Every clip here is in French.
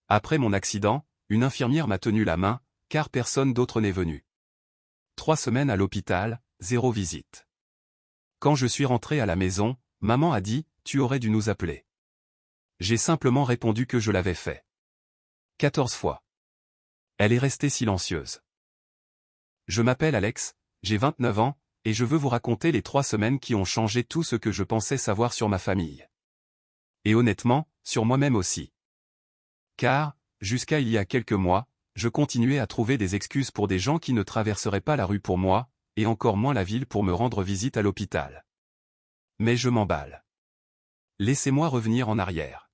Après mon accident, une infirmière m'a tenu la main, car personne d'autre n'est venu. 3 semaines à l'hôpital, 0 visite. Quand je suis rentré à la maison, maman a dit, « Tu aurais dû nous appeler. » J'ai simplement répondu que je l'avais fait. 14 fois. Elle est restée silencieuse. Je m'appelle Alex, j'ai 29 ans, et je veux vous raconter les 3 semaines qui ont changé tout ce que je pensais savoir sur ma famille. Et honnêtement, sur moi-même aussi. Car, jusqu'à il y a quelques mois, je continuais à trouver des excuses pour des gens qui ne traverseraient pas la rue pour moi, et encore moins la ville pour me rendre visite à l'hôpital. Mais je m'emballe. Laissez-moi revenir en arrière.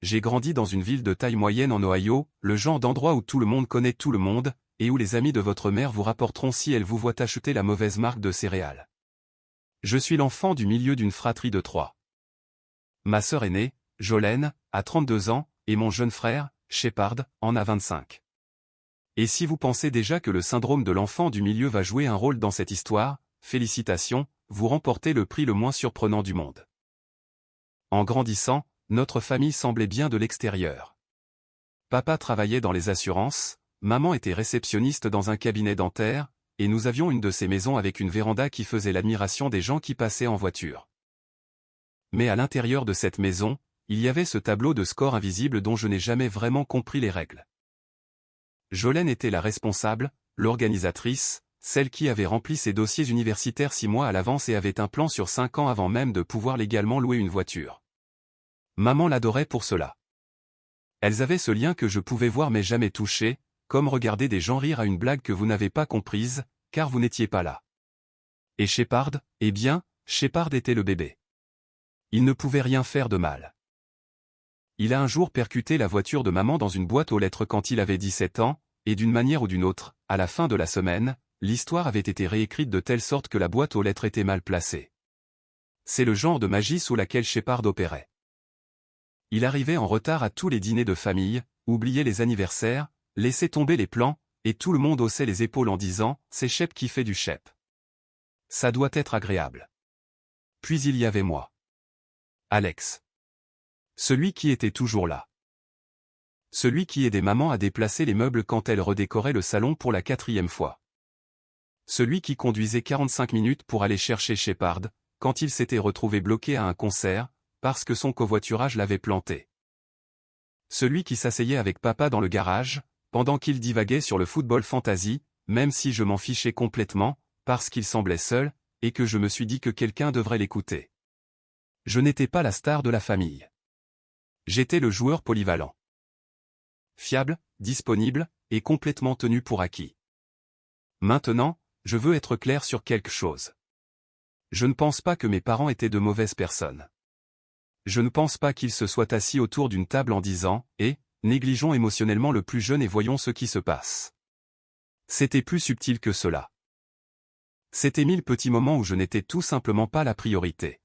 J'ai grandi dans une ville de taille moyenne en Ohio, le genre d'endroit où tout le monde connaît tout le monde, et où les amis de votre mère vous rapporteront si elle vous voit acheter la mauvaise marque de céréales. Je suis l'enfant du milieu d'une fratrie de 3. Ma sœur aînée, Jolene, a 32 ans, et mon jeune frère, Shepard, en a 25. Et si vous pensez déjà que le syndrome de l'enfant du milieu va jouer un rôle dans cette histoire, félicitations, vous remportez le prix le moins surprenant du monde. En grandissant, notre famille semblait bien de l'extérieur. Papa travaillait dans les assurances, maman était réceptionniste dans un cabinet dentaire, et nous avions une de ces maisons avec une véranda qui faisait l'admiration des gens qui passaient en voiture. Mais à l'intérieur de cette maison, il y avait ce tableau de score invisible dont je n'ai jamais vraiment compris les règles. Jolene était la responsable, l'organisatrice, celle qui avait rempli ses dossiers universitaires 6 mois à l'avance et avait un plan sur 5 ans avant même de pouvoir légalement louer une voiture. Maman l'adorait pour cela. Elles avaient ce lien que je pouvais voir mais jamais toucher, comme regarder des gens rire à une blague que vous n'avez pas comprise, car vous n'étiez pas là. Et Shepard, eh bien, Shepard était le bébé. Il ne pouvait rien faire de mal. Il a un jour percuté la voiture de maman dans une boîte aux lettres quand il avait 17 ans, et d'une manière ou d'une autre, à la fin de la semaine, l'histoire avait été réécrite de telle sorte que la boîte aux lettres était mal placée. C'est le genre de magie sous laquelle Shepard opérait. Il arrivait en retard à tous les dîners de famille, oubliait les anniversaires, laissait tomber les plans, et tout le monde haussait les épaules en disant « C'est Shep qui fait du Shep. Ça doit être agréable. » Puis il y avait moi. Alex. Celui qui était toujours là. Celui qui aidait maman à déplacer les meubles quand elle redécorait le salon pour la 4e fois. Celui qui conduisait 45 minutes pour aller chercher Shepard, quand il s'était retrouvé bloqué à un concert, parce que son covoiturage l'avait planté. Celui qui s'asseyait avec papa dans le garage, pendant qu'il divaguait sur le football fantasy, même si je m'en fichais complètement, parce qu'il semblait seul, et que je me suis dit que quelqu'un devrait l'écouter. Je n'étais pas la star de la famille. J'étais le joueur polyvalent. Fiable, disponible, et complètement tenu pour acquis. Maintenant, je veux être clair sur quelque chose. Je ne pense pas que mes parents étaient de mauvaises personnes. Je ne pense pas qu'ils se soient assis autour d'une table en disant « Eh, négligeons émotionnellement le plus jeune et voyons ce qui se passe. » C'était plus subtil que cela. C'était 1000 petits moments où je n'étais tout simplement pas la priorité.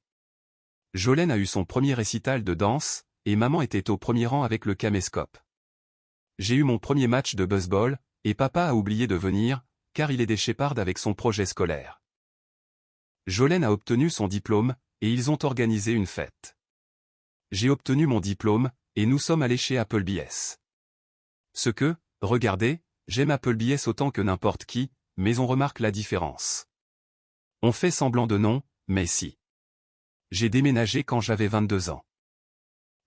Jolene a eu son premier récital de danse, et maman était au premier rang avec le caméscope. J'ai eu mon premier match de baseball, et papa a oublié de venir, car il aidait Shepard avec son projet scolaire. Jolene a obtenu son diplôme, et ils ont organisé une fête. J'ai obtenu mon diplôme, et nous sommes allés chez Applebee's. Ce que, regardez, j'aime Applebee's autant que n'importe qui, mais on remarque la différence. On fait semblant de non, mais si. J'ai déménagé quand j'avais 22 ans.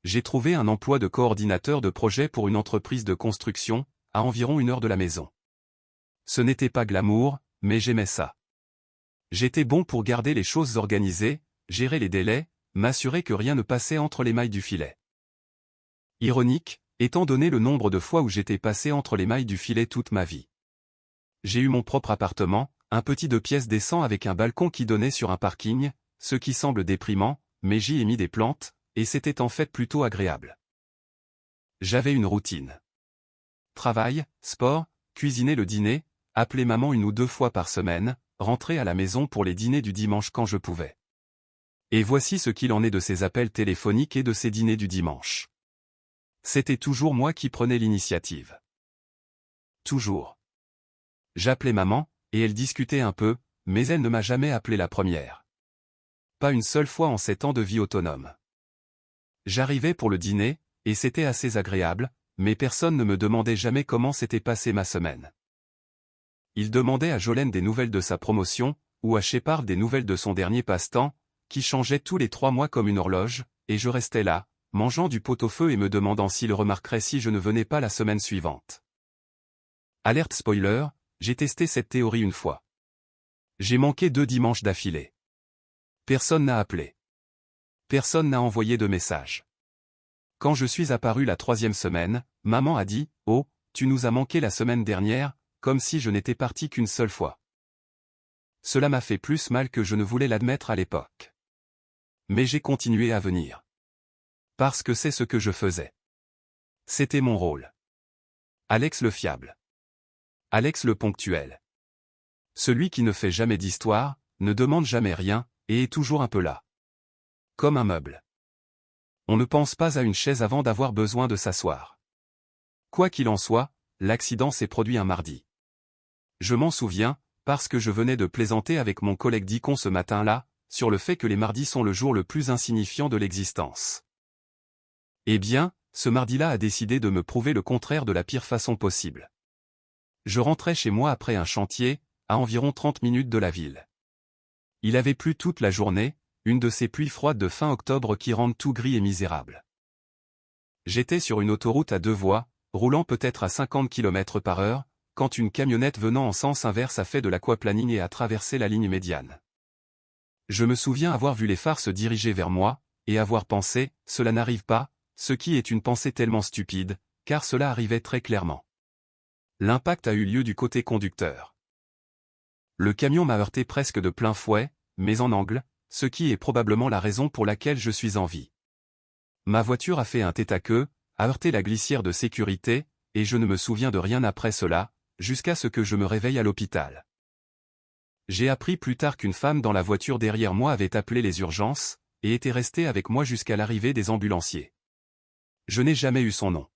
J'ai trouvé un emploi de coordinateur de projet pour une entreprise de construction, à environ 1 heure de la maison. Ce n'était pas glamour, mais j'aimais ça. J'étais bon pour garder les choses organisées, gérer les délais, m'assurer que rien ne passait entre les mailles du filet. Ironique, étant donné le nombre de fois où j'étais passé entre les mailles du filet toute ma vie. J'ai eu mon propre appartement, un petit 2 pièces décent avec un balcon qui donnait sur un parking, ce qui semble déprimant, mais j'y ai mis des plantes, et c'était en fait plutôt agréable. J'avais une routine. Travail, sport, cuisiner le dîner, appeler maman 1 ou 2 fois par semaine, rentrer à la maison pour les dîners du dimanche quand je pouvais. Et voici ce qu'il en est de ces appels téléphoniques et de ces dîners du dimanche. C'était toujours moi qui prenais l'initiative. Toujours. J'appelais maman, et elle discutait un peu, mais elle ne m'a jamais appelé la première. Pas une seule fois en 7 ans de vie autonome. J'arrivais pour le dîner, et c'était assez agréable, mais personne ne me demandait jamais comment s'était passée ma semaine. Il demandait à Jolene des nouvelles de sa promotion, ou à Shepard des nouvelles de son dernier passe-temps, qui changeait tous les 3 mois comme une horloge, et je restais là, mangeant du pot-au-feu et me demandant s'il remarquerait si je ne venais pas la semaine suivante. Alerte spoiler, j'ai testé cette théorie une fois. J'ai manqué 2 dimanches d'affilée. Personne n'a appelé. Personne n'a envoyé de message. Quand je suis apparu la 3e semaine, maman a dit « Oh, tu nous as manqué la semaine dernière », comme si je n'étais parti qu'une seule fois. Cela m'a fait plus mal que je ne voulais l'admettre à l'époque. Mais j'ai continué à venir. Parce que c'est ce que je faisais. C'était mon rôle. Alex le fiable. Alex le ponctuel. Celui qui ne fait jamais d'histoire, ne demande jamais rien, et est toujours un peu là. Comme un meuble. On ne pense pas à une chaise avant d'avoir besoin de s'asseoir. Quoi qu'il en soit, l'accident s'est produit un mardi. Je m'en souviens, parce que je venais de plaisanter avec mon collègue Dicon ce matin-là, sur le fait que les mardis sont le jour le plus insignifiant de l'existence. Eh bien, ce mardi-là a décidé de me prouver le contraire de la pire façon possible. Je rentrais chez moi après un chantier, à environ 30 minutes de la ville. Il avait plu toute la journée, une de ces pluies froides de fin octobre qui rendent tout gris et misérable. J'étais sur une autoroute à 2 voies, roulant peut-être à 50 km/h, quand une camionnette venant en sens inverse a fait de l'aquaplaning et a traversé la ligne médiane. Je me souviens avoir vu les phares se diriger vers moi, et avoir pensé « cela n'arrive pas », ce qui est une pensée tellement stupide, car cela arrivait très clairement. L'impact a eu lieu du côté conducteur. Le camion m'a heurté presque de plein fouet, mais en angle, ce qui est probablement la raison pour laquelle je suis en vie. Ma voiture a fait un tête-à-queue, a heurté la glissière de sécurité, et je ne me souviens de rien après cela, jusqu'à ce que je me réveille à l'hôpital. J'ai appris plus tard qu'une femme dans la voiture derrière moi avait appelé les urgences, et était restée avec moi jusqu'à l'arrivée des ambulanciers. Je n'ai jamais eu son nom.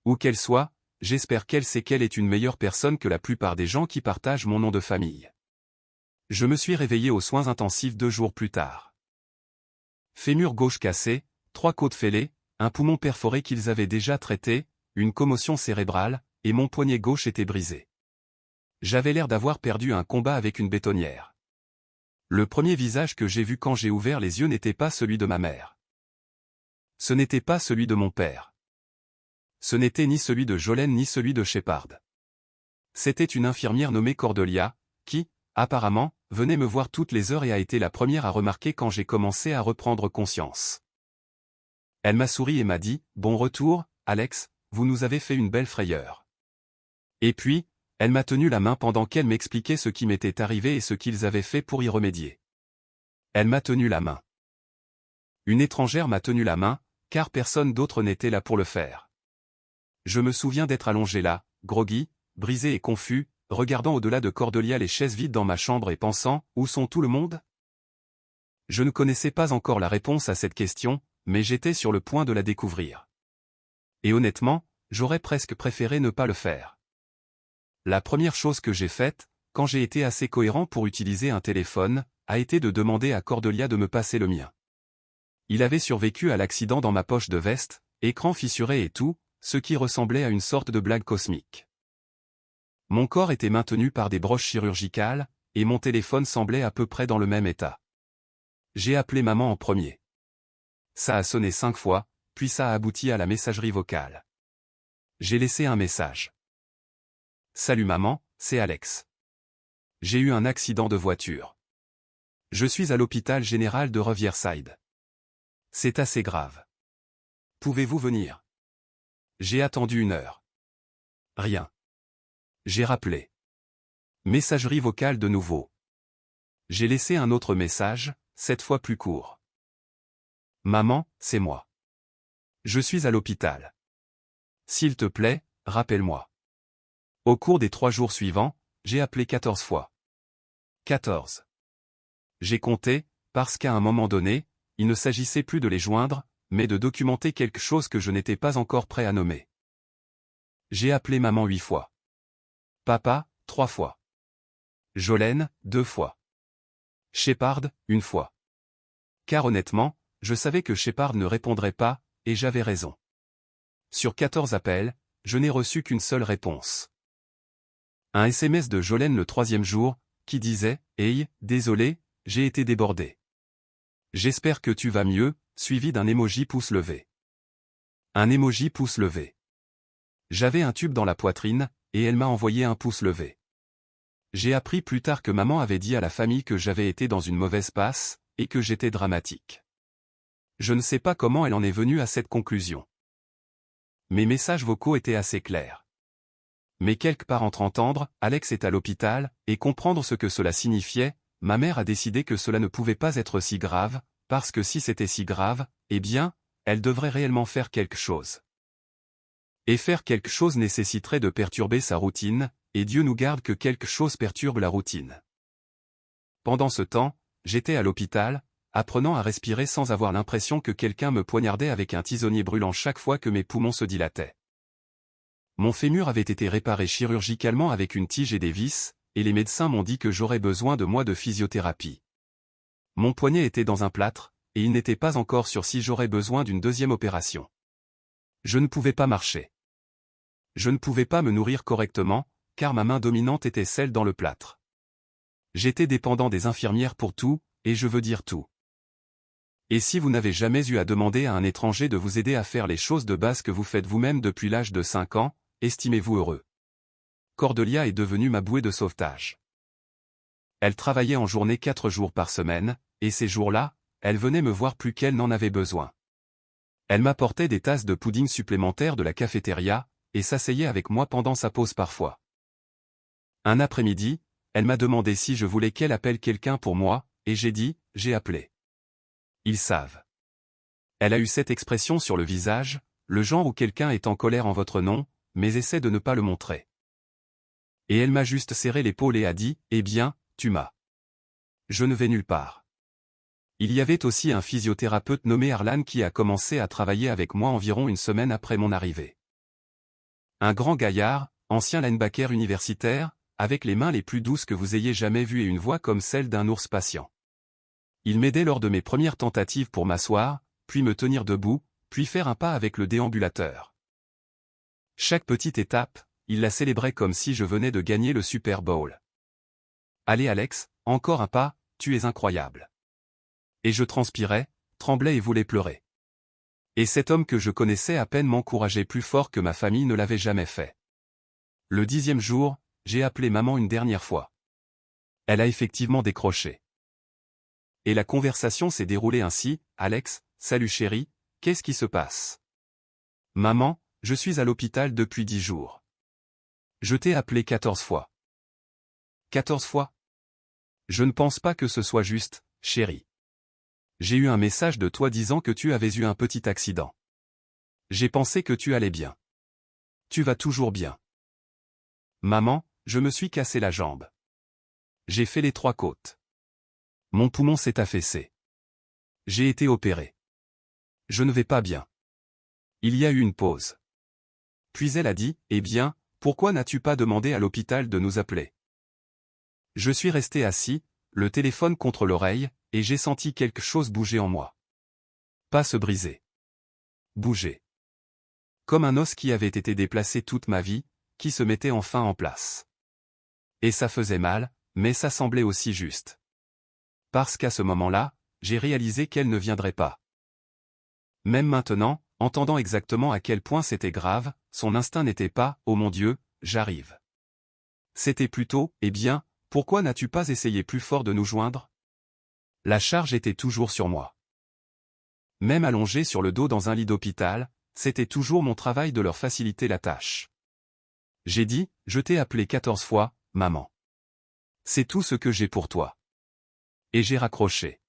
Où qu'elle soit, j'espère qu'elle sait qu'elle est une meilleure personne que la plupart des gens qui partagent mon nom de famille. Je me suis réveillé aux soins intensifs 2 jours plus tard. Fémur gauche cassé, 3 côtes fêlées, un poumon perforé qu'ils avaient déjà traité, une commotion cérébrale, et mon poignet gauche était brisé. J'avais l'air d'avoir perdu un combat avec une bétonnière. Le premier visage que j'ai vu quand j'ai ouvert les yeux n'était pas celui de ma mère. Ce n'était pas celui de mon père. Ce n'était ni celui de Jolene ni celui de Shepard. C'était une infirmière nommée Cordelia, qui, apparemment, venait me voir toutes les heures et a été la première à remarquer quand j'ai commencé à reprendre conscience. Elle m'a souri et m'a dit « Bon retour, Alex, vous nous avez fait une belle frayeur. » Et puis, elle m'a tenu la main pendant qu'elle m'expliquait ce qui m'était arrivé et ce qu'ils avaient fait pour y remédier. Elle m'a tenu la main. Une étrangère m'a tenu la main, car personne d'autre n'était là pour le faire. Je me souviens d'être allongé là, groggy, brisé et confus, regardant au-delà de Cordelia les chaises vides dans ma chambre et pensant « Où sont tout le monde ?» Je ne connaissais pas encore la réponse à cette question, mais j'étais sur le point de la découvrir. Et honnêtement, j'aurais presque préféré ne pas le faire. La première chose que j'ai faite, quand j'ai été assez cohérent pour utiliser un téléphone, a été de demander à Cordelia de me passer le mien. Il avait survécu à l'accident dans ma poche de veste, écran fissuré et tout, ce qui ressemblait à une sorte de blague cosmique. Mon corps était maintenu par des broches chirurgicales, et mon téléphone semblait à peu près dans le même état. J'ai appelé maman en premier. Ça a sonné 5 fois, puis ça a abouti à la messagerie vocale. J'ai laissé un message. Salut maman, c'est Alex. J'ai eu un accident de voiture. Je suis à l'hôpital général de Riverside. C'est assez grave. Pouvez-vous venir? J'ai attendu 1 heure. Rien. J'ai rappelé. Messagerie vocale de nouveau. J'ai laissé un autre message, cette fois plus court. Maman, c'est moi. Je suis à l'hôpital. S'il te plaît, rappelle-moi. Au cours des 3 jours suivants, j'ai appelé 14 fois. 14. J'ai compté, parce qu'à un moment donné, il ne s'agissait plus de les joindre, mais de documenter quelque chose que je n'étais pas encore prêt à nommer. J'ai appelé maman 8 fois. Papa, 3 fois. Jolene, 2 fois. Shepard, 1 fois. Car honnêtement, je savais que Shepard ne répondrait pas, et j'avais raison. Sur 14 appels, je n'ai reçu qu'une seule réponse. Un SMS de Jolène le 3e jour, qui disait « Hey, désolé, j'ai été débordé. J'espère que tu vas mieux », suivi d'un emoji pouce levé. Un emoji pouce levé. J'avais un tube dans la poitrine, et elle m'a envoyé un pouce levé. J'ai appris plus tard que maman avait dit à la famille que j'avais été dans une mauvaise passe, et que j'étais dramatique. Je ne sais pas comment elle en est venue à cette conclusion. Mes messages vocaux étaient assez clairs. Mais quelque part entre entendre « Alex est à l'hôpital » et comprendre ce que cela signifiait, ma mère a décidé que cela ne pouvait pas être si grave, parce que si c'était si grave, eh bien, elle devrait réellement faire quelque chose. Et faire quelque chose nécessiterait de perturber sa routine, et Dieu nous garde que quelque chose perturbe la routine. Pendant ce temps, j'étais à l'hôpital, apprenant à respirer sans avoir l'impression que quelqu'un me poignardait avec un tisonnier brûlant chaque fois que mes poumons se dilataient. Mon fémur avait été réparé chirurgicalement avec une tige et des vis, et les médecins m'ont dit que j'aurais besoin de mois de physiothérapie. Mon poignet était dans un plâtre, et il n'était pas encore sûr si j'aurais besoin d'une deuxième opération. Je ne pouvais pas marcher. Je ne pouvais pas me nourrir correctement, car ma main dominante était celle dans le plâtre. J'étais dépendant des infirmières pour tout, et je veux dire tout. Et si vous n'avez jamais eu à demander à un étranger de vous aider à faire les choses de base que vous faites vous-même depuis l'âge de 5 ans, estimez-vous heureux. Cordelia est devenue ma bouée de sauvetage. Elle travaillait en journée 4 jours par semaine, et ces jours-là, elle venait me voir plus qu'elle n'en avait besoin. Elle m'apportait des tasses de pudding supplémentaires de la cafétéria, et s'asseyait avec moi pendant sa pause parfois. Un après-midi, elle m'a demandé si je voulais qu'elle appelle quelqu'un pour moi, et j'ai dit, j'ai appelé. Ils savent. Elle a eu cette expression sur le visage, le genre où quelqu'un est en colère en votre nom, mais essaie de ne pas le montrer. Et elle m'a juste serré l'épaule et a dit, eh bien, tu m'as. Je ne vais nulle part. Il y avait aussi un physiothérapeute nommé Arlan qui a commencé à travailler avec moi environ une semaine après mon arrivée. Un grand gaillard, ancien linebacker universitaire, avec les mains les plus douces que vous ayez jamais vues et une voix comme celle d'un ours patient. Il m'aidait lors de mes premières tentatives pour m'asseoir, puis me tenir debout, puis faire un pas avec le déambulateur. Chaque petite étape, il la célébrait comme si je venais de gagner le Super Bowl. Allez Alex, encore un pas, tu es incroyable. Et je transpirais, tremblais et voulais pleurer. Et cet homme que je connaissais à peine m'encourageait plus fort que ma famille ne l'avait jamais fait. Le 10e jour, j'ai appelé maman une dernière fois. Elle a effectivement décroché. Et la conversation s'est déroulée ainsi, Alex, salut chérie, qu'est-ce qui se passe? Maman, je suis à l'hôpital depuis 10 jours. Je t'ai appelé 14 fois. 14 fois? Je ne pense pas que ce soit juste, chérie. J'ai eu un message de toi disant que tu avais eu un petit accident. J'ai pensé que tu allais bien. Tu vas toujours bien. Maman, je me suis cassé la jambe. J'ai fait les 3 côtes. Mon poumon s'est affaissé. J'ai été opéré. Je ne vais pas bien. Il y a eu une pause. Puis elle a dit, eh bien, pourquoi n'as-tu pas demandé à l'hôpital de nous appeler? Je suis resté assis, le téléphone contre l'oreille, et j'ai senti quelque chose bouger en moi. Pas se briser. Bouger. Comme un os qui avait été déplacé toute ma vie, qui se mettait enfin en place. Et ça faisait mal, mais ça semblait aussi juste. Parce qu'à ce moment-là, j'ai réalisé qu'elle ne viendrait pas. Même maintenant, entendant exactement à quel point c'était grave, son instinct n'était pas « Oh mon Dieu, j'arrive ». C'était plutôt « Eh bien, pourquoi n'as-tu pas essayé plus fort de nous joindre ?» La charge était toujours sur moi. Même allongé sur le dos dans un lit d'hôpital, c'était toujours mon travail de leur faciliter la tâche. J'ai dit, je t'ai appelé 14 fois, maman. C'est tout ce que j'ai pour toi. Et j'ai raccroché.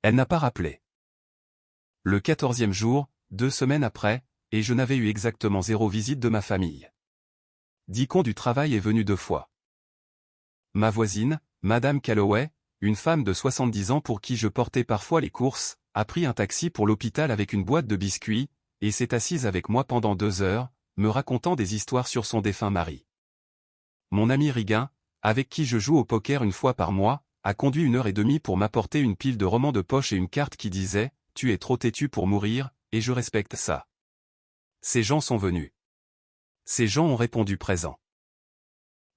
Elle n'a pas rappelé. Le 14e jour, 2 semaines après, et je n'avais eu exactement 0 visite de ma famille. Dicon du travail est venu 2 fois. Ma voisine, Madame Calloway, une femme de 70 ans pour qui je portais parfois les courses, a pris un taxi pour l'hôpital avec une boîte de biscuits, et s'est assise avec moi pendant 2 heures, me racontant des histoires sur son défunt mari. Mon ami Rigain, avec qui je joue au poker une fois par mois, a conduit 1h30 pour m'apporter une pile de romans de poche et une carte qui disait « Tu es trop têtu pour mourir, et je respecte ça ». Ces gens sont venus. Ces gens ont répondu présent.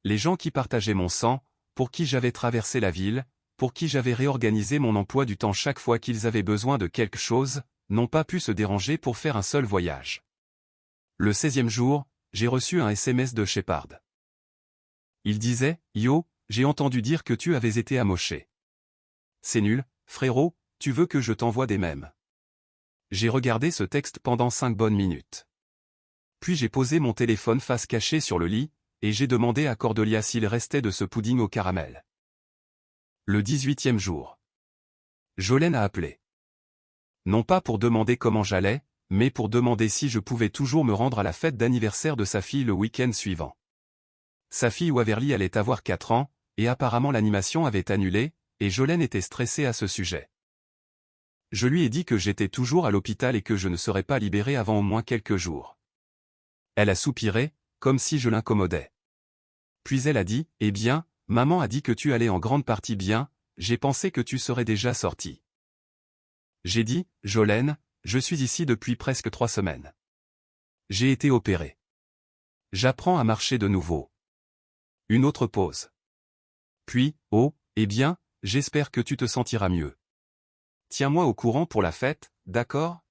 Les gens qui partageaient mon sang, pour qui j'avais traversé la ville, pour qui j'avais réorganisé mon emploi du temps chaque fois qu'ils avaient besoin de quelque chose, n'ont pas pu se déranger pour faire un seul voyage. Le 16e jour, j'ai reçu un SMS de Shepard. Il disait « Yo, j'ai entendu dire que tu avais été amoché. C'est nul, frérot, tu veux que je t'envoie des mèmes. » J'ai regardé ce texte pendant 5 bonnes minutes. Puis j'ai posé mon téléphone face cachée sur le lit, et j'ai demandé à Cordelia s'il restait de ce pudding au caramel. Le 18e jour. Jolene a appelé. Non pas pour demander comment j'allais, mais pour demander si je pouvais toujours me rendre à la fête d'anniversaire de sa fille le week-end suivant. Sa fille Waverly allait avoir 4 ans, et apparemment l'animation avait annulé, et Jolene était stressée à ce sujet. Je lui ai dit que j'étais toujours à l'hôpital et que je ne serais pas libéré avant au moins quelques jours. Elle a soupiré, comme si je l'incommodais. Puis elle a dit, « Eh bien, maman a dit que tu allais en grande partie bien, j'ai pensé que tu serais déjà sorti. » J'ai dit, « Jolene, je suis ici depuis presque 3 semaines. J'ai été opéré. J'apprends à marcher de nouveau. » Une autre pause. Puis, « Oh, eh bien, j'espère que tu te sentiras mieux. Tiens-moi au courant pour la fête, d'accord ?»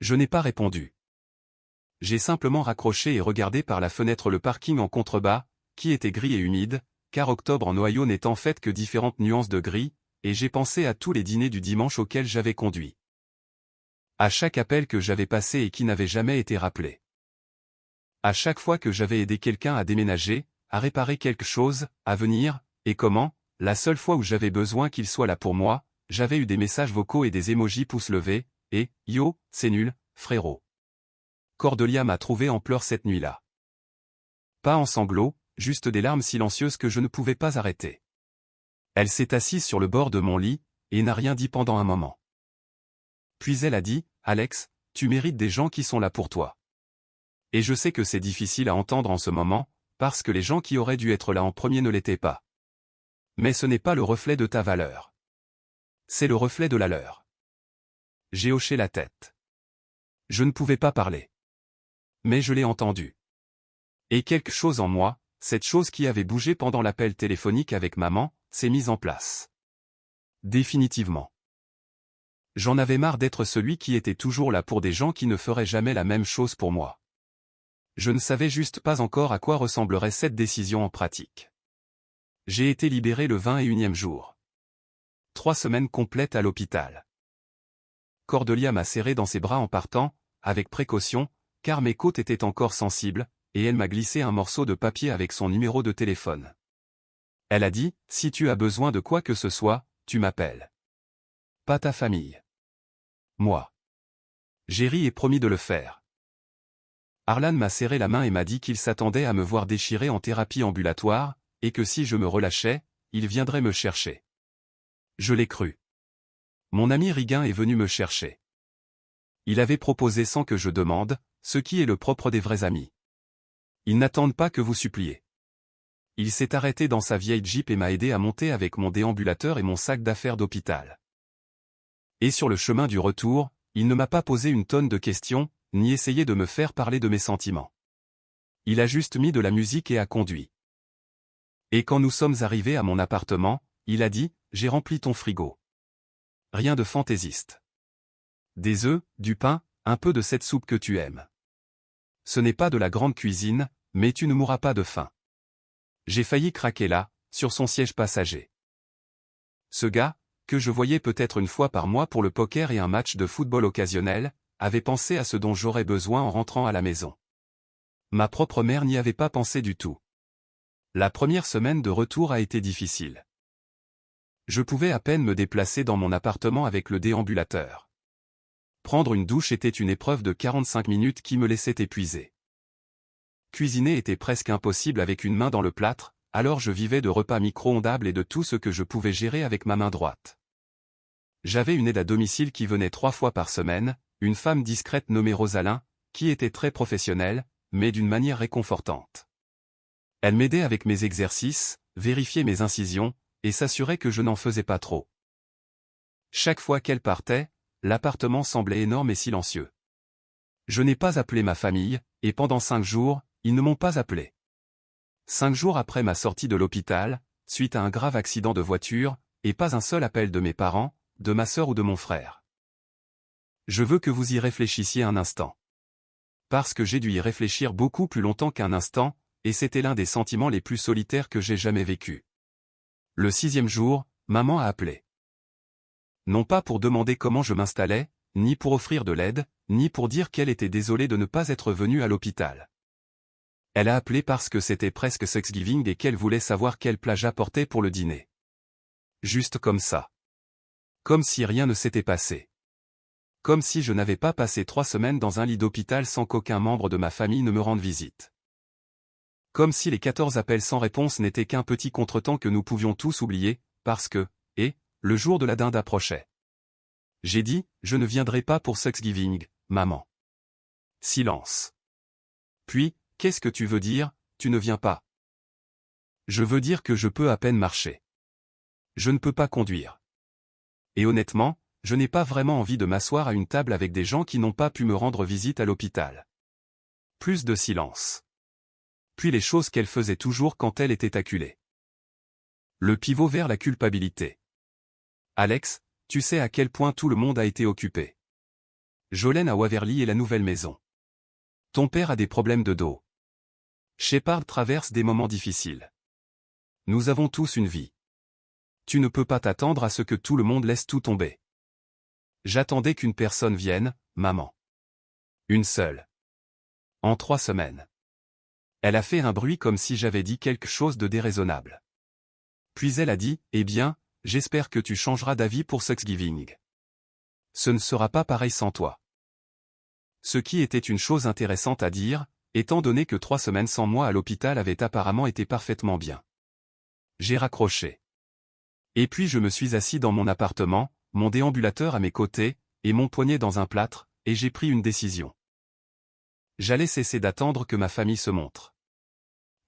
Je n'ai pas répondu. J'ai simplement raccroché et regardé par la fenêtre le parking en contrebas, qui était gris et humide, car octobre en Ohio n'est en fait que différentes nuances de gris, et j'ai pensé à tous les dîners du dimanche auxquels j'avais conduit. À chaque appel que j'avais passé et qui n'avait jamais été rappelé. À chaque fois que j'avais aidé quelqu'un à déménager, à réparer quelque chose, à venir, et comment, la seule fois où j'avais besoin qu'il soit là pour moi, j'avais eu des messages vocaux et des émojis pouces levés, et « Yo, c'est nul, frérot. » Cordelia m'a trouvé en pleurs cette nuit-là. Pas en sanglots, juste des larmes silencieuses que je ne pouvais pas arrêter. Elle s'est assise sur le bord de mon lit, et n'a rien dit pendant un moment. Puis elle a dit, « Alex, tu mérites des gens qui sont là pour toi. » Et je sais que c'est difficile à entendre en ce moment, parce que les gens qui auraient dû être là en premier ne l'étaient pas. Mais ce n'est pas le reflet de ta valeur. C'est le reflet de la leur. J'ai hoché la tête. Je ne pouvais pas parler. Mais je l'ai entendu. Et quelque chose en moi, cette chose qui avait bougé pendant l'appel téléphonique avec maman, s'est mise en place. Définitivement. J'en avais marre d'être celui qui était toujours là pour des gens qui ne feraient jamais la même chose pour moi. Je ne savais juste pas encore à quoi ressemblerait cette décision en pratique. J'ai été libéré le 21e jour. 3 semaines complètes à l'hôpital. Cordelia m'a serré dans ses bras en partant, avec précaution, car mes côtes étaient encore sensibles, et elle m'a glissé un morceau de papier avec son numéro de téléphone. Elle a dit, « Si tu as besoin de quoi que ce soit, tu m'appelles. Pas ta famille. Moi. » J'ai ri et promis de le faire. Harlan m'a serré la main et m'a dit qu'il s'attendait à me voir déchiré en thérapie ambulatoire, et que si je me relâchais, il viendrait me chercher. Je l'ai cru. Mon ami Rigain est venu me chercher. Il avait proposé sans que je demande, ce qui est le propre des vrais amis. Ils n'attendent pas que vous suppliez. Il s'est arrêté dans sa vieille Jeep et m'a aidé à monter avec mon déambulateur et mon sac d'affaires d'hôpital. Et sur le chemin du retour, il ne m'a pas posé une tonne de questions, ni essayé de me faire parler de mes sentiments. Il a juste mis de la musique et a conduit. Et quand nous sommes arrivés à mon appartement, il a dit, « J'ai rempli ton frigo. Rien de fantaisiste. Des œufs, du pain, un peu de cette soupe que tu aimes. Ce n'est pas de la grande cuisine, mais tu ne mourras pas de faim. » J'ai failli craquer là, sur son siège passager. Ce gars, que je voyais peut-être une fois par mois pour le poker et un match de football occasionnel, avait pensé à ce dont j'aurais besoin en rentrant à la maison. Ma propre mère n'y avait pas pensé du tout. La première semaine de retour a été difficile. Je pouvais à peine me déplacer dans mon appartement avec le déambulateur. Prendre une douche était une épreuve de 45 minutes qui me laissait épuisé. Cuisiner était presque impossible avec une main dans le plâtre, alors je vivais de repas micro-ondables et de tout ce que je pouvais gérer avec ma main droite. J'avais une aide à domicile qui venait 3 fois par semaine, une femme discrète nommée Rosalyn, qui était très professionnelle, mais d'une manière réconfortante. Elle m'aidait avec mes exercices, vérifiait mes incisions, et s'assurait que je n'en faisais pas trop. Chaque fois qu'elle partait, l'appartement semblait énorme et silencieux. Je n'ai pas appelé ma famille, et pendant 5 jours, ils ne m'ont pas appelé. 5 jours après ma sortie de l'hôpital, suite à un grave accident de voiture, et pas un seul appel de mes parents, de ma sœur ou de mon frère. Je veux que vous y réfléchissiez un instant. Parce que j'ai dû y réfléchir beaucoup plus longtemps qu'un instant, et c'était l'un des sentiments les plus solitaires que j'ai jamais vécu. Le 6e jour, maman a appelé. Non pas pour demander comment je m'installais, ni pour offrir de l'aide, ni pour dire qu'elle était désolée de ne pas être venue à l'hôpital. Elle a appelé parce que c'était presque Thanksgiving et qu'elle voulait savoir quel plat j'apportais pour le dîner. Juste comme ça. Comme si rien ne s'était passé. Comme si je n'avais pas passé 3 semaines dans un lit d'hôpital sans qu'aucun membre de ma famille ne me rende visite. Comme si les 14 appels sans réponse n'étaient qu'un petit contretemps que nous pouvions tous oublier, parce que, le jour de la dinde approchait. J'ai dit, je ne viendrai pas pour Thanksgiving, maman. Silence. Puis, qu'est-ce que tu veux dire, tu ne viens pas? Je veux dire que je peux à peine marcher. Je ne peux pas conduire. Et honnêtement, je n'ai pas vraiment envie de m'asseoir à une table avec des gens qui n'ont pas pu me rendre visite à l'hôpital. Plus de silence. Puis les choses qu'elle faisait toujours quand elle était acculée. Le pivot vers la culpabilité. Alex, tu sais à quel point tout le monde a été occupé. Jolene à Waverly et la nouvelle maison. Ton père a des problèmes de dos. Shepard traverse des moments difficiles. Nous avons tous une vie. Tu ne peux pas t'attendre à ce que tout le monde laisse tout tomber. J'attendais qu'une personne vienne, maman. Une seule. En 3 semaines. Elle a fait un bruit comme si j'avais dit quelque chose de déraisonnable. Puis elle a dit, eh bien, j'espère que tu changeras d'avis pour Thanksgiving. Ce ne sera pas pareil sans toi. Ce qui était une chose intéressante à dire, étant donné que 3 semaines sans moi à l'hôpital avaient apparemment été parfaitement bien. J'ai raccroché. Et puis je me suis assis dans mon appartement, mon déambulateur à mes côtés, et mon poignet dans un plâtre, et j'ai pris une décision. J'allais cesser d'attendre que ma famille se montre.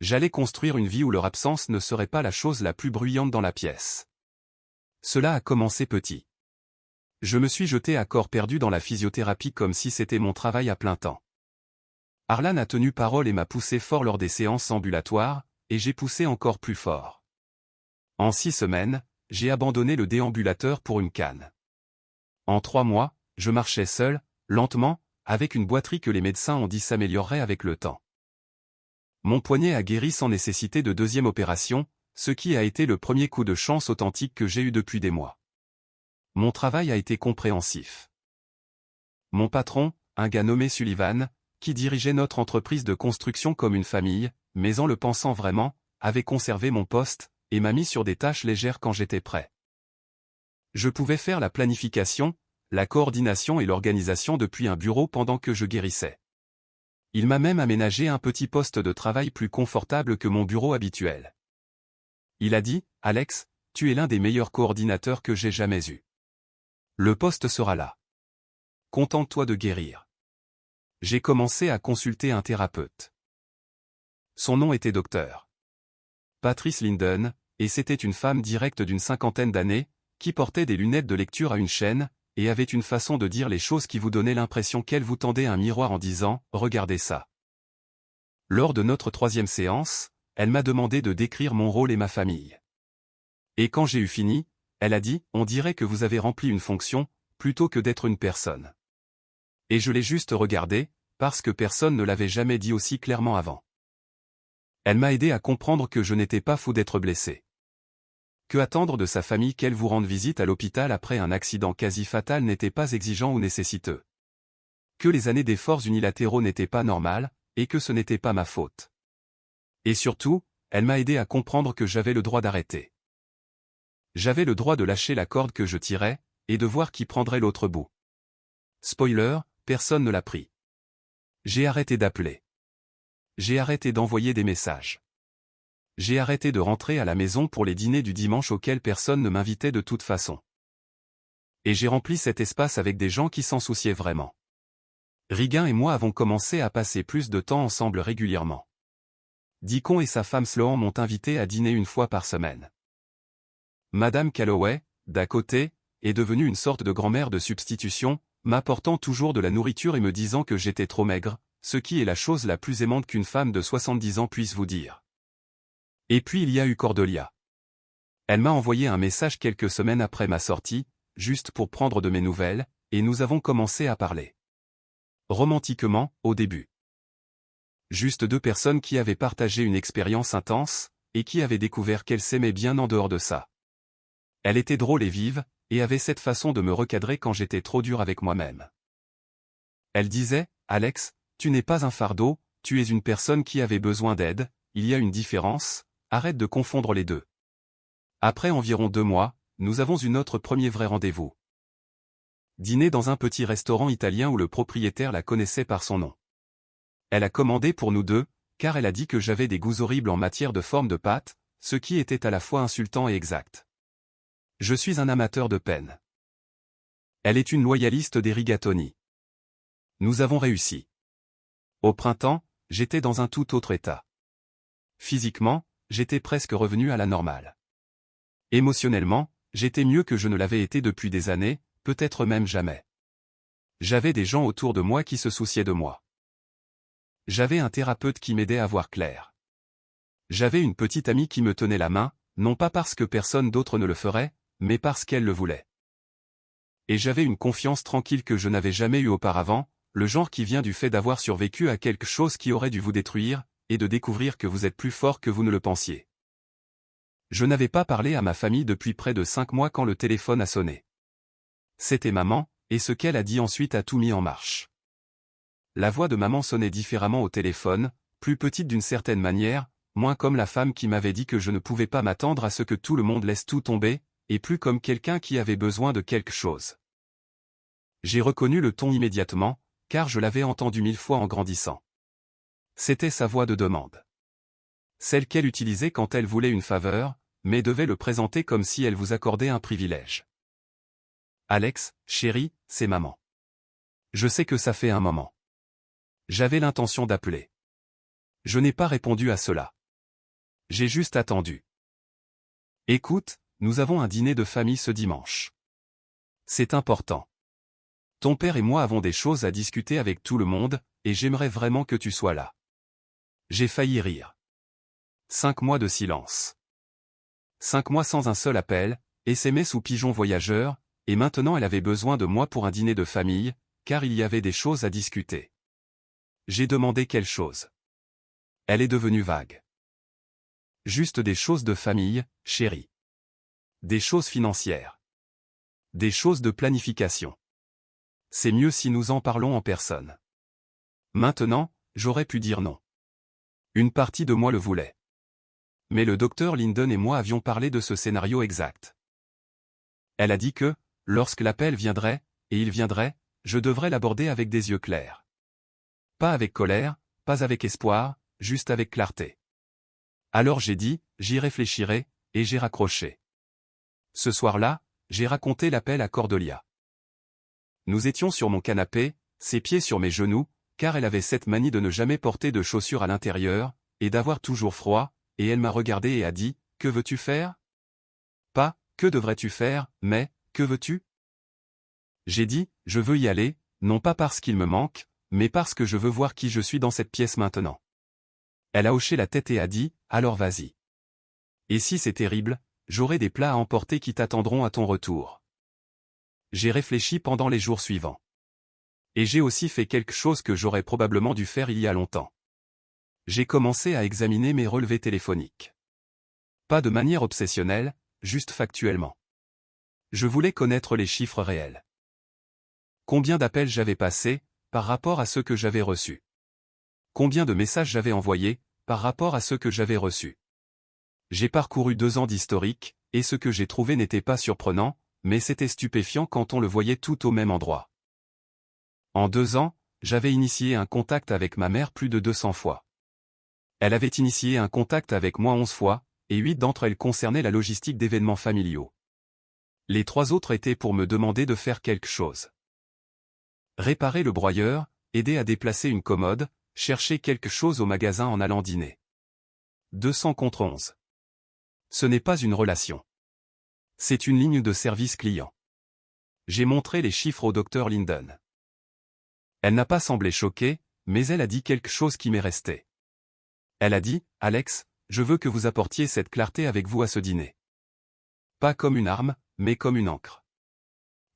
J'allais construire une vie où leur absence ne serait pas la chose la plus bruyante dans la pièce. Cela a commencé petit. Je me suis jeté à corps perdu dans la physiothérapie comme si c'était mon travail à plein temps. Arlan a tenu parole et m'a poussé fort lors des séances ambulatoires, et j'ai poussé encore plus fort. En 6 semaines, j'ai abandonné le déambulateur pour une canne. En 3 mois, je marchais seul, lentement, avec une boiterie que les médecins ont dit s'améliorerait avec le temps. Mon poignet a guéri sans nécessité de 2e opération, ce qui a été le premier coup de chance authentique que j'ai eu depuis des mois. Mon travail a été compréhensif. Mon patron, un gars nommé Sullivan, qui dirigeait notre entreprise de construction comme une famille, mais en le pensant vraiment, avait conservé mon poste, et m'a mis sur des tâches légères quand j'étais prêt. Je pouvais faire la planification, la coordination et l'organisation depuis un bureau pendant que je guérissais. Il m'a même aménagé un petit poste de travail plus confortable que mon bureau habituel. Il a dit, « Alex, tu es l'un des meilleurs coordinateurs que j'ai jamais eu. Le poste sera là. Contente-toi de guérir. » J'ai commencé à consulter un thérapeute. Son nom était Dr. Patrice Linden, et c'était une femme directe d'une 50aine d'années, qui portait des lunettes de lecture à une chaîne, et avait une façon de dire les choses qui vous donnait l'impression qu'elle vous tendait un miroir en disant « Regardez ça ». Lors de notre 3e séance, elle m'a demandé de décrire mon rôle et ma famille. Et quand j'ai eu fini, elle a dit « On dirait que vous avez rempli une fonction, plutôt que d'être une personne ». Et je l'ai juste regardé, parce que personne ne l'avait jamais dit aussi clairement avant. Elle m'a aidé à comprendre que je n'étais pas fou d'être blessé. Que attendre de sa famille qu'elle vous rende visite à l'hôpital après un accident quasi fatal n'était pas exigeant ou nécessiteux. Que les années d'efforts unilatéraux n'étaient pas normales, et que ce n'était pas ma faute. Et surtout, elle m'a aidé à comprendre que j'avais le droit d'arrêter. J'avais le droit de lâcher la corde que je tirais, et de voir qui prendrait l'autre bout. Spoiler, personne ne l'a pris. J'ai arrêté d'appeler. J'ai arrêté d'envoyer des messages. J'ai arrêté de rentrer à la maison pour les dîners du dimanche auxquels personne ne m'invitait de toute façon. Et j'ai rempli cet espace avec des gens qui s'en souciaient vraiment. Regan et moi avons commencé à passer plus de temps ensemble régulièrement. Deacon et sa femme Sloan m'ont invité à dîner une fois par semaine. Madame Calloway, d'à côté, est devenue une sorte de grand-mère de substitution, m'apportant toujours de la nourriture et me disant que j'étais trop maigre, ce qui est la chose la plus aimante qu'une femme de 70 ans puisse vous dire. Et puis il y a eu Cordelia. Elle m'a envoyé un message quelques semaines après ma sortie, juste pour prendre de mes nouvelles, et nous avons commencé à parler. Romantiquement, au début. Juste deux personnes qui avaient partagé une expérience intense, et qui avaient découvert qu'elles s'aimaient bien en dehors de ça. Elle était drôle et vive, et avait cette façon de me recadrer quand j'étais trop dur avec moi-même. Elle disait, « Alex, tu n'es pas un fardeau, tu es une personne qui avait besoin d'aide, il y a une différence, arrête de confondre les deux. » Après environ 2 mois, nous avons eu notre premier vrai rendez-vous. Dîner dans un petit restaurant italien où le propriétaire la connaissait par son nom. Elle a commandé pour nous deux, car elle a dit que j'avais des goûts horribles en matière de forme de pâte, ce qui était à la fois insultant et exact. Je suis un amateur de peine. Elle est une loyaliste des rigatoni. Nous avons réussi. Au printemps, j'étais dans un tout autre état. Physiquement, j'étais presque revenu à la normale. Émotionnellement, j'étais mieux que je ne l'avais été depuis des années, peut-être même jamais. J'avais des gens autour de moi qui se souciaient de moi. J'avais un thérapeute qui m'aidait à voir clair. J'avais une petite amie qui me tenait la main, non pas parce que personne d'autre ne le ferait, mais parce qu'elle le voulait. Et j'avais une confiance tranquille que je n'avais jamais eue auparavant, le genre qui vient du fait d'avoir survécu à quelque chose qui aurait dû vous détruire, et de découvrir que vous êtes plus fort que vous ne le pensiez. Je n'avais pas parlé à ma famille depuis près de 5 mois quand le téléphone a sonné. C'était maman, et ce qu'elle a dit ensuite a tout mis en marche. La voix de maman sonnait différemment au téléphone, plus petite d'une certaine manière, moins comme la femme qui m'avait dit que je ne pouvais pas m'attendre à ce que tout le monde laisse tout tomber, et plus comme quelqu'un qui avait besoin de quelque chose. J'ai reconnu le ton immédiatement, car je l'avais entendu 1000 fois en grandissant. C'était sa voix de demande. Celle qu'elle utilisait quand elle voulait une faveur, mais devait le présenter comme si elle vous accordait un privilège. Alex, chérie, c'est maman. Je sais que ça fait un moment. J'avais l'intention d'appeler. Je n'ai pas répondu à cela. J'ai juste attendu. Écoute, nous avons un dîner de famille ce dimanche. C'est important. Ton père et moi avons des choses à discuter avec tout le monde, et j'aimerais vraiment que tu sois là. J'ai failli rire. 5 mois de silence. 5 mois sans un seul appel, SMS ou pigeon voyageur, et maintenant elle avait besoin de moi pour un dîner de famille, car il y avait des choses à discuter. J'ai demandé quelle chose. Elle est devenue vague. Juste des choses de famille, chérie. Des choses financières. Des choses de planification. C'est mieux si nous en parlons en personne. Maintenant, j'aurais pu dire non. Une partie de moi le voulait. Mais le docteur Linden et moi avions parlé de ce scénario exact. Elle a dit que, lorsque l'appel viendrait, et il viendrait, je devrais l'aborder avec des yeux clairs. Pas avec colère, pas avec espoir, juste avec clarté. Alors j'ai dit, j'y réfléchirai, et j'ai raccroché. Ce soir-là, j'ai raconté l'appel à Cordelia. Nous étions sur mon canapé, ses pieds sur mes genoux, car elle avait cette manie de ne jamais porter de chaussures à l'intérieur, et d'avoir toujours froid, et elle m'a regardé et a dit, « Que veux-tu faire ?» Pas, « Que devrais-tu faire ?» mais, « Que veux-tu ?» J'ai dit, « Je veux y aller, non pas parce qu'il me manque, mais parce que je veux voir qui je suis dans cette pièce maintenant. » Elle a hoché la tête et a dit, « Alors vas-y. Et si c'est terrible, j'aurai des plats à emporter qui t'attendront à ton retour. » J'ai réfléchi pendant les jours suivants. Et j'ai aussi fait quelque chose que j'aurais probablement dû faire il y a longtemps. J'ai commencé à examiner mes relevés téléphoniques. Pas de manière obsessionnelle, juste factuellement. Je voulais connaître les chiffres réels. Combien d'appels j'avais passés, par rapport à ceux que j'avais reçus. Combien de messages j'avais envoyés, par rapport à ceux que j'avais reçus. J'ai parcouru 2 ans d'historique, et ce que j'ai trouvé n'était pas surprenant, mais c'était stupéfiant quand on le voyait tout au même endroit. En 2 ans, j'avais initié un contact avec ma mère plus de 200 fois. Elle avait initié un contact avec moi 11 fois, et 8 d'entre elles concernaient la logistique d'événements familiaux. Les 3 autres étaient pour me demander de faire quelque chose. Réparer le broyeur, aider à déplacer une commode, chercher quelque chose au magasin en allant dîner. 200 contre 11. Ce n'est pas une relation. C'est une ligne de service client. J'ai montré les chiffres au docteur Linden. Elle n'a pas semblé choquée, mais elle a dit quelque chose qui m'est resté. Elle a dit, « Alex, je veux que vous apportiez cette clarté avec vous à ce dîner. Pas comme une arme, mais comme une encre.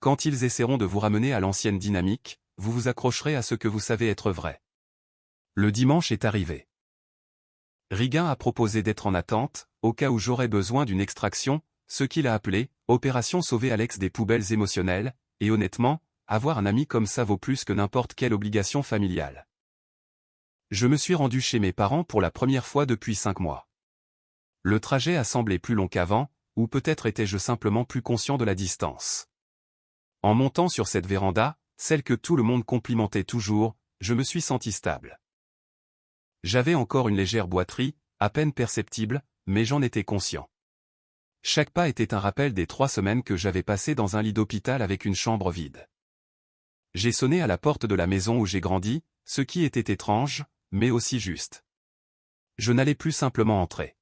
Quand ils essaieront de vous ramener à l'ancienne dynamique, vous vous accrocherez à ce que vous savez être vrai. » Le dimanche est arrivé. Rigain a proposé d'être en attente, au cas où j'aurais besoin d'une extraction, ce qu'il a appelé « Opération sauver Alex des poubelles émotionnelles », et honnêtement, avoir un ami comme ça vaut plus que n'importe quelle obligation familiale. Je me suis rendu chez mes parents pour la première fois depuis 5 mois. Le trajet a semblé plus long qu'avant, ou peut-être étais-je simplement plus conscient de la distance. En montant sur cette véranda, celle que tout le monde complimentait toujours, je me suis senti stable. J'avais encore une légère boiterie, à peine perceptible, mais j'en étais conscient. Chaque pas était un rappel des 3 semaines que j'avais passées dans un lit d'hôpital avec une chambre vide. J'ai sonné à la porte de la maison où j'ai grandi, ce qui était étrange, mais aussi juste. Je n'allais plus simplement entrer.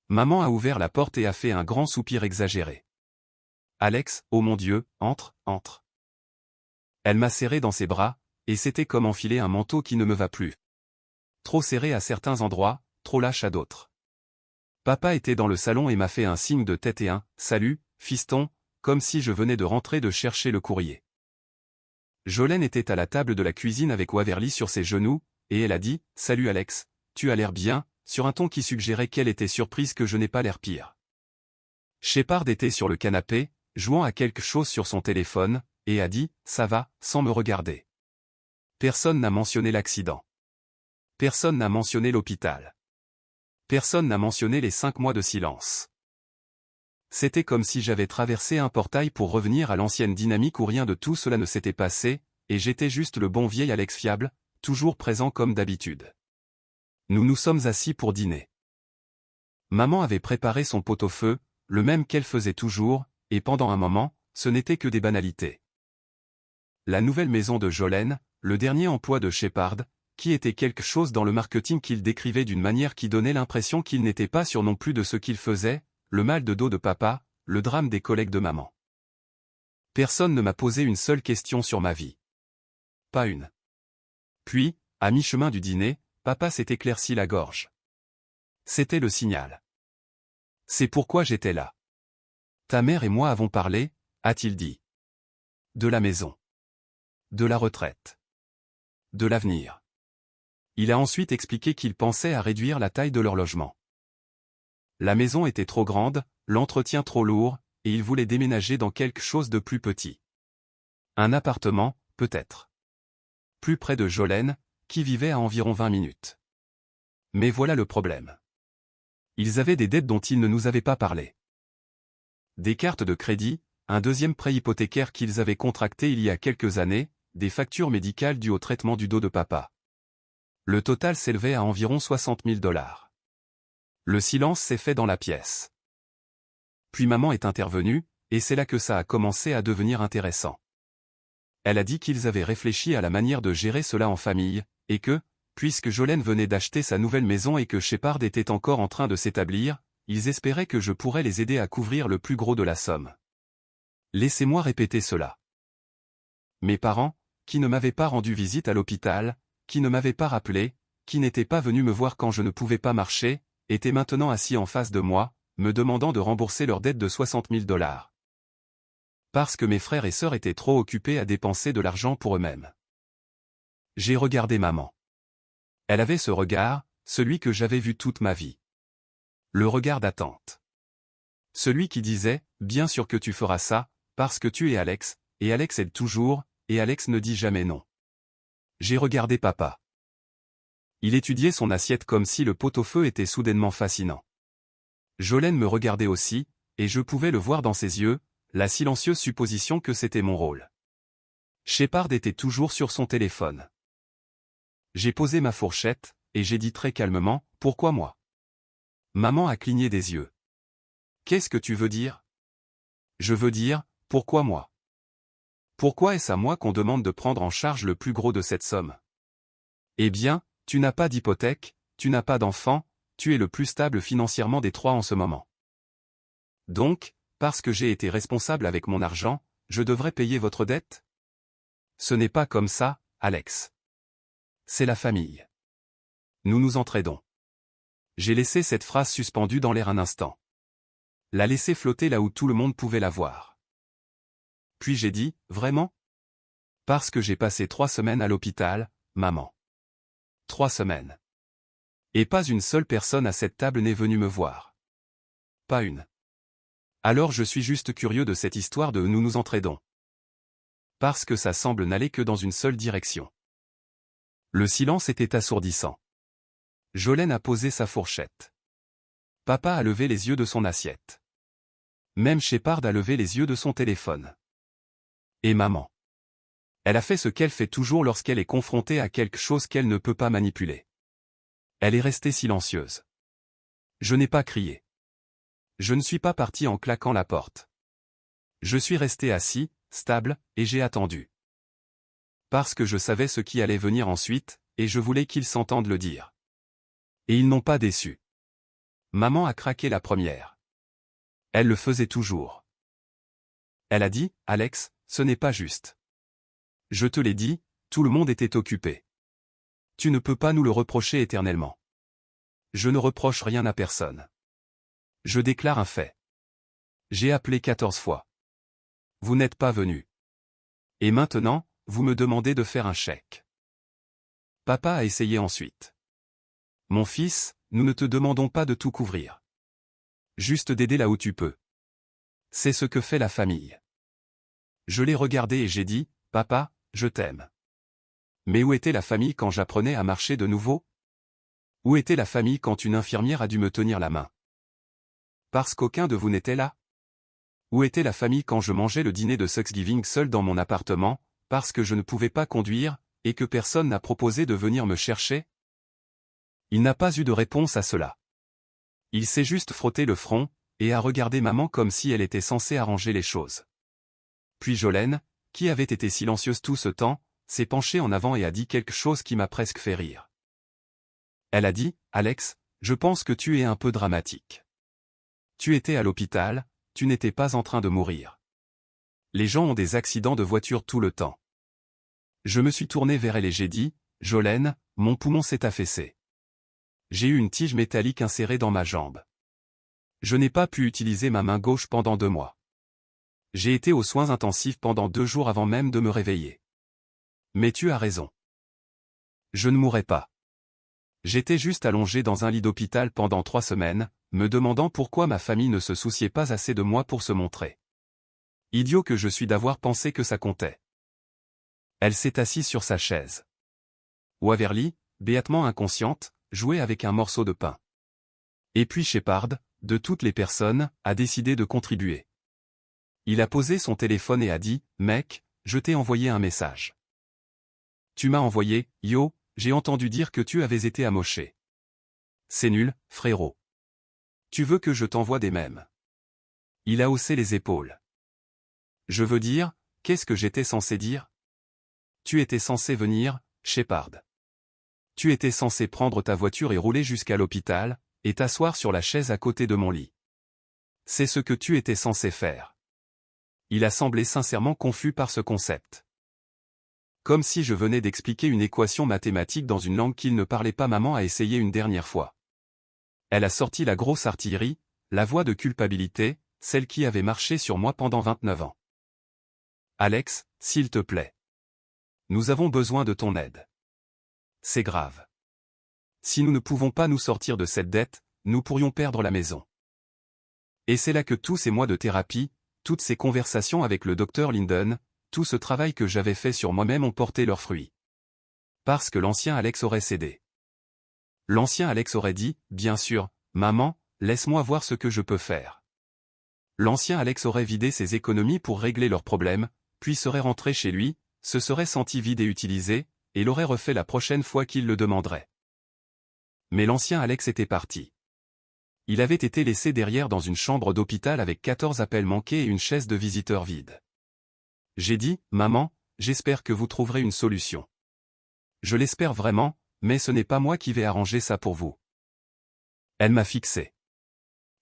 Maman a ouvert la porte et a fait un grand soupir exagéré. « Alex, oh mon Dieu, entre, entre. » Elle m'a serré dans ses bras, et c'était comme enfiler un manteau qui ne me va plus. Trop serré à certains endroits, trop lâche à d'autres. Papa était dans le salon et m'a fait un signe de tête et un « Salut, fiston », comme si je venais de rentrer de chercher le courrier. Jolène était à la table de la cuisine avec Waverly sur ses genoux, et elle a dit « Salut Alex, tu as l'air bien », sur un ton qui suggérait qu'elle était surprise que je n'ai pas l'air pire. Shepard était sur le canapé, jouant à quelque chose sur son téléphone, et a dit « Ça va », sans me regarder. Personne n'a mentionné l'accident. Personne n'a mentionné l'hôpital. Personne n'a mentionné les 5 mois de silence. C'était comme si j'avais traversé un portail pour revenir à l'ancienne dynamique où rien de tout cela ne s'était passé, et j'étais juste le bon vieil Alex fiable, toujours présent comme d'habitude. Nous nous sommes assis pour dîner. Maman avait préparé son pot-au-feu, le même qu'elle faisait toujours, et pendant un moment, ce n'était que des banalités. La nouvelle maison de Jolène, le dernier emploi de Shepard, qui était quelque chose dans le marketing qu'il décrivait d'une manière qui donnait l'impression qu'il n'était pas sûr non plus de ce qu'il faisait, le mal de dos de papa, le drame des collègues de maman. Personne ne m'a posé une seule question sur ma vie. Pas une. Puis, à mi-chemin du dîner, papa s'est éclairci la gorge. C'était le signal. C'est pourquoi j'étais là. Ta mère et moi avons parlé, a-t-il dit. De la maison. De la retraite. De l'avenir. Il a ensuite expliqué qu'il pensait à réduire la taille de leur logement. La maison était trop grande, l'entretien trop lourd, et il voulait déménager dans quelque chose de plus petit. Un appartement, peut-être. Plus près de Jolène, qui vivait à environ 20 minutes. Mais voilà le problème. Ils avaient des dettes dont ils ne nous avaient pas parlé. Des cartes de crédit, un deuxième prêt hypothécaire qu'ils avaient contracté il y a quelques années, des factures médicales dues au traitement du dos de papa. Le total s'élevait à environ 60 000 $. Le silence s'est fait dans la pièce. Puis maman est intervenue, et c'est là que ça a commencé à devenir intéressant. Elle a dit qu'ils avaient réfléchi à la manière de gérer cela en famille, et que, puisque Jolène venait d'acheter sa nouvelle maison et que Shepard était encore en train de s'établir, ils espéraient que je pourrais les aider à couvrir le plus gros de la somme. Laissez-moi répéter cela. Mes parents, qui ne m'avaient pas rendu visite à l'hôpital, qui ne m'avaient pas rappelé, qui n'étaient pas venus me voir quand je ne pouvais pas marcher, étaient maintenant assis en face de moi, me demandant de rembourser leur dette de 60 000 $. Parce que mes frères et sœurs étaient trop occupés à dépenser de l'argent pour eux-mêmes. J'ai regardé maman. Elle avait ce regard, celui que j'avais vu toute ma vie. Le regard d'attente. Celui qui disait, bien sûr que tu feras ça, parce que tu es Alex, et Alex aide toujours, et Alex ne dit jamais non. J'ai regardé papa. Il étudiait son assiette comme si le pot-au-feu était soudainement fascinant. Jolène me regardait aussi, et je pouvais le voir dans ses yeux, la silencieuse supposition que c'était mon rôle. Shepard était toujours sur son téléphone. J'ai posé ma fourchette, et j'ai dit très calmement, « Pourquoi moi ?» Maman a cligné des yeux. « Qu'est-ce que tu veux dire ?» Je veux dire, pourquoi moi ? Pourquoi est-ce à moi qu'on demande de prendre en charge le plus gros de cette somme ? Eh bien, tu n'as pas d'hypothèque, tu n'as pas d'enfant, tu es le plus stable financièrement des 3 en ce moment. Donc, parce que j'ai été responsable avec mon argent, je devrais payer votre dette? Ce n'est pas comme ça, Alex. C'est la famille. Nous nous entraidons. J'ai laissé cette phrase suspendue dans l'air un instant. La laisser flotter là où tout le monde pouvait la voir. Puis j'ai dit, vraiment? Parce que j'ai passé 3 semaines à l'hôpital, maman. 3 semaines. Et pas une seule personne à cette table n'est venue me voir. Pas une. Alors je suis juste curieux de cette histoire de nous nous entraidons. Parce que ça semble n'aller que dans une seule direction. Le silence était assourdissant. Jolene a posé sa fourchette. Papa a levé les yeux de son assiette. Même Shepard a levé les yeux de son téléphone. Et maman. Elle a fait ce qu'elle fait toujours lorsqu'elle est confrontée à quelque chose qu'elle ne peut pas manipuler. Elle est restée silencieuse. Je n'ai pas crié. Je ne suis pas parti en claquant la porte. Je suis resté assis, stable, et j'ai attendu. Parce que je savais ce qui allait venir ensuite, et je voulais qu'ils s'entendent le dire. Et ils n'ont pas déçu. Maman a craqué la première. Elle le faisait toujours. Elle a dit, Alex, ce n'est pas juste. Je te l'ai dit, tout le monde était occupé. Tu ne peux pas nous le reprocher éternellement. Je ne reproche rien à personne. Je déclare un fait. J'ai appelé 14 fois. Vous n'êtes pas venu. Et maintenant, vous me demandez de faire un chèque. Papa a essayé ensuite. Mon fils, nous ne te demandons pas de tout couvrir. Juste d'aider là où tu peux. C'est ce que fait la famille. Je l'ai regardé et j'ai dit, Papa, je t'aime. Mais où était la famille quand j'apprenais à marcher de nouveau? Où était la famille quand une infirmière a dû me tenir la main? Parce qu'aucun de vous n'était là? Où était la famille quand je mangeais le dîner de Thanksgiving seul dans mon appartement, parce que je ne pouvais pas conduire, et que personne n'a proposé de venir me chercher? Il n'a pas eu de réponse à cela. Il s'est juste frotté le front, et a regardé maman comme si elle était censée arranger les choses. Puis Jolene, qui avait été silencieuse tout ce temps, s'est penchée en avant et a dit quelque chose qui m'a presque fait rire. Elle a dit, Alex, je pense que tu es un peu dramatique. Tu étais à l'hôpital, tu n'étais pas en train de mourir. Les gens ont des accidents de voiture tout le temps. Je me suis tourné vers elle et j'ai dit, Jolene, mon poumon s'est affaissé. J'ai eu une tige métallique insérée dans ma jambe. Je n'ai pas pu utiliser ma main gauche pendant 2 mois. J'ai été aux soins intensifs pendant 2 jours avant même de me réveiller. Mais tu as raison. Je ne mourrai pas. J'étais juste allongé dans un lit d'hôpital pendant 3 semaines, me demandant pourquoi ma famille ne se souciait pas assez de moi pour se montrer. Idiot que je suis d'avoir pensé que ça comptait. Elle s'est assise sur sa chaise. Waverly, béatement inconsciente, jouait avec un morceau de pain. Et puis Shepard, de toutes les personnes, a décidé de contribuer. Il a posé son téléphone et a dit, mec, je t'ai envoyé un message. Tu m'as envoyé, yo, j'ai entendu dire que tu avais été amoché. C'est nul, frérot. Tu veux que je t'envoie des mèmes? Il a haussé les épaules. Je veux dire, qu'est-ce que j'étais censé dire? Tu étais censé venir, Shepard. Tu étais censé prendre ta voiture et rouler jusqu'à l'hôpital, et t'asseoir sur la chaise à côté de mon lit. C'est ce que tu étais censé faire. Il a semblé sincèrement confus par ce concept. Comme si je venais d'expliquer une équation mathématique dans une langue qu'il ne parlait pas. Maman a essayé une dernière fois. Elle a sorti la grosse artillerie, la voix de culpabilité, celle qui avait marché sur moi pendant 29 ans. Alex, s'il te plaît. Nous avons besoin de ton aide. C'est grave. Si nous ne pouvons pas nous sortir de cette dette, nous pourrions perdre la maison. Et c'est là que tous ces mois de thérapie, toutes ces conversations avec le docteur Linden, tout ce travail que j'avais fait sur moi-même ont porté leurs fruits. Parce que l'ancien Alex aurait cédé. L'ancien Alex aurait dit, bien sûr, maman, laisse-moi voir ce que je peux faire. L'ancien Alex aurait vidé ses économies pour régler leurs problèmes, puis serait rentré chez lui, se serait senti vide et utilisé, et l'aurait refait la prochaine fois qu'il le demanderait. Mais l'ancien Alex était parti. Il avait été laissé derrière dans une chambre d'hôpital avec 14 appels manqués et une chaise de visiteur vide. J'ai dit, maman, j'espère que vous trouverez une solution. Je l'espère vraiment, mais ce n'est pas moi qui vais arranger ça pour vous. Elle m'a fixé.